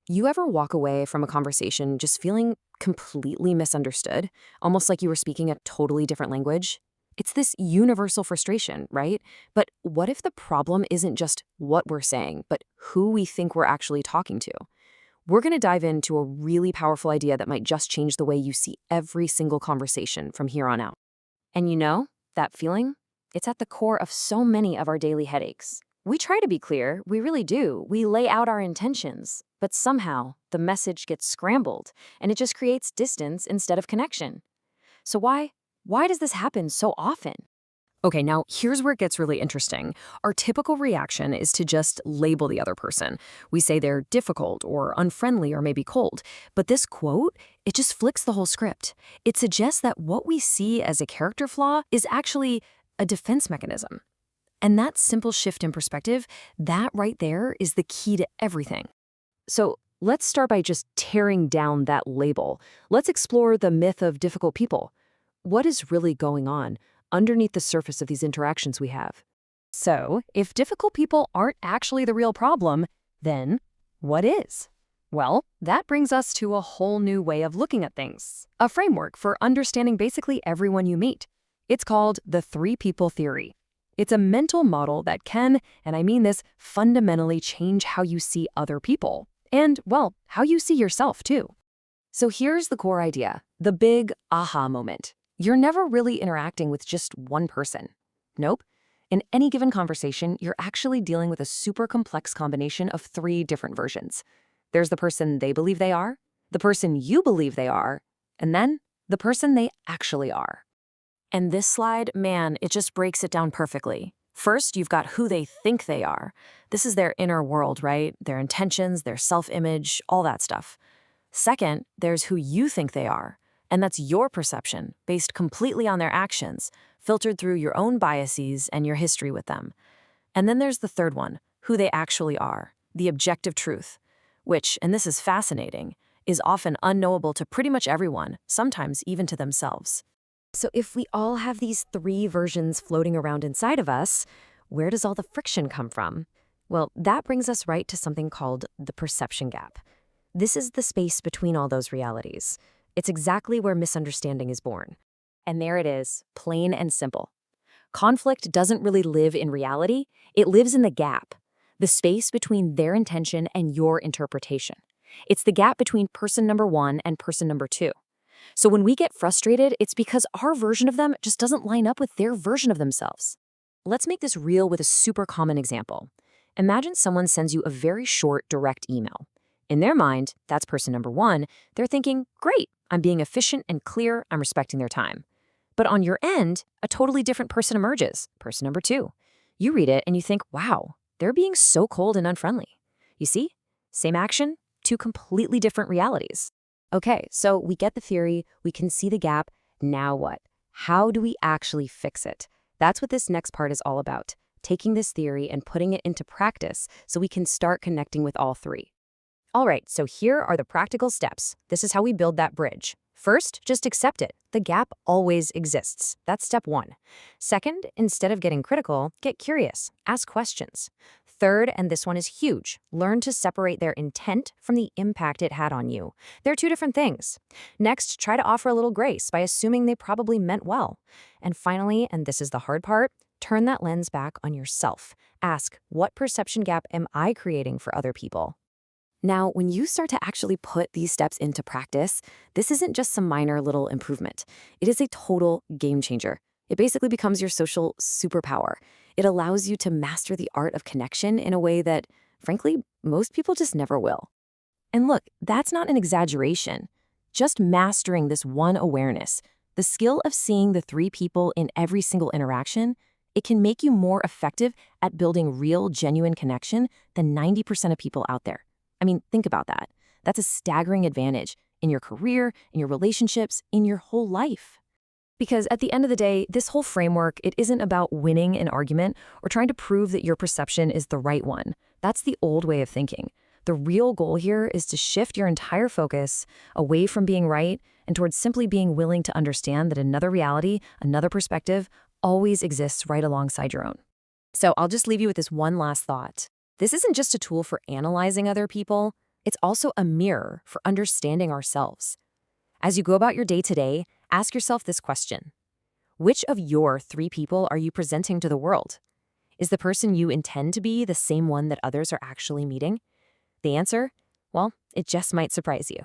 You ever walk away from a conversation just feeling completely misunderstood, almost like you were speaking a totally different language? It's this universal frustration, right? But what if the problem isn't just what we're saying, but who we think we're actually talking to? We're going to dive into a really powerful idea that might just change the way you see every single conversation from here on out. And that feeling? It's at the core of so many of our daily headaches. We try to be clear, we really do. We lay out our intentions, but somehow the message gets scrambled and it just creates distance instead of connection. So why does this happen so often? Okay, now here's where it gets really interesting. Our typical reaction is to just label the other person. We say they're difficult or unfriendly or maybe cold. But this quote, it just flicks the whole script. It suggests that what we see as a character flaw is actually a defense mechanism. And that simple shift in perspective, that right there is the key to everything. So let's start by just tearing down that label. Let's explore the myth of difficult people. What is really going on underneath the surface of these interactions we have? So, if difficult people aren't actually the real problem, then what is? Well, that brings us to a whole new way of looking at things, a framework for understanding basically everyone you meet. It's called the three people theory. It's a mental model that can, and I mean this, fundamentally change how you see other people. And, well, how you see yourself, too. So here's the core idea, the big aha moment. You're never really interacting with just one person. Nope. In any given conversation, you're actually dealing with a super complex combination of three different versions. There's the person they believe they are, the person you believe they are, and then the person they actually are. And this slide, man, it just breaks it down perfectly. First, you've got who they think they are. This is their inner world, right? Their intentions, their self-image, all that stuff. Second, there's who you think they are. And that's your perception, based completely on their actions, filtered through your own biases and your history with them. And then there's the third one, who they actually are, the objective truth, which, and this is fascinating, is often unknowable to pretty much everyone, sometimes even to themselves. So if we all have these three versions floating around inside of us, where does all the friction come from? Well, that brings us right to something called the perception gap. This is the space between all those realities. It's exactly where misunderstanding is born. And there it is, plain and simple. Conflict doesn't really live in reality, it lives in the gap, the space between their intention and your interpretation. It's the gap between person number one and person number two. So when we get frustrated, it's because our version of them just doesn't line up with their version of themselves. Let's make this real with a super common example. Imagine someone sends you a very short, direct email. In their mind, that's person number one. They're thinking, great, I'm being efficient and clear, I'm respecting their time. But on your end, a totally different person emerges, person number two. You read it and you think, wow, they're being so cold and unfriendly. You see? Same action, two completely different realities. Okay, so we get the theory, we can see the gap. Now what? How do we actually fix it? That's what this next part is all about, taking this theory and putting it into practice so we can start connecting with all three. All right, so here are the practical steps. This is how we build that bridge. First, just accept it. The gap always exists. That's step one. Second, instead of getting critical, get curious. Ask questions. Third, and this one is huge, learn to separate their intent from the impact it had on you. They're two different things. Next, try to offer a little grace by assuming they probably meant well. And finally, and this is the hard part, turn that lens back on yourself. Ask, what perception gap am I creating for other people? Now, when you start to actually put these steps into practice, this isn't just some minor little improvement. It is a total game changer. It basically becomes your social superpower. It allows you to master the art of connection in a way that, frankly, most people just never will. And look, that's not an exaggeration. Just mastering this one awareness, the skill of seeing the three people in every single interaction, it can make you more effective at building real, genuine connection than 90% of people out there. I mean, think about that. That's a staggering advantage in your career, in your relationships, in your whole life. Because at the end of the day, this whole framework, it isn't about winning an argument or trying to prove that your perception is the right one. That's the old way of thinking. The real goal here is to shift your entire focus away from being right and towards simply being willing to understand that another reality, another perspective, always exists right alongside your own. So I'll just leave you with this one last thought. This isn't just a tool for analyzing other people. It's also a mirror for understanding ourselves. As you go about your day today, ask yourself this question. Which of your 3 people are you presenting to the world? Is the person you intend to be the same one that others are actually meeting? The answer? Well, it just might surprise you.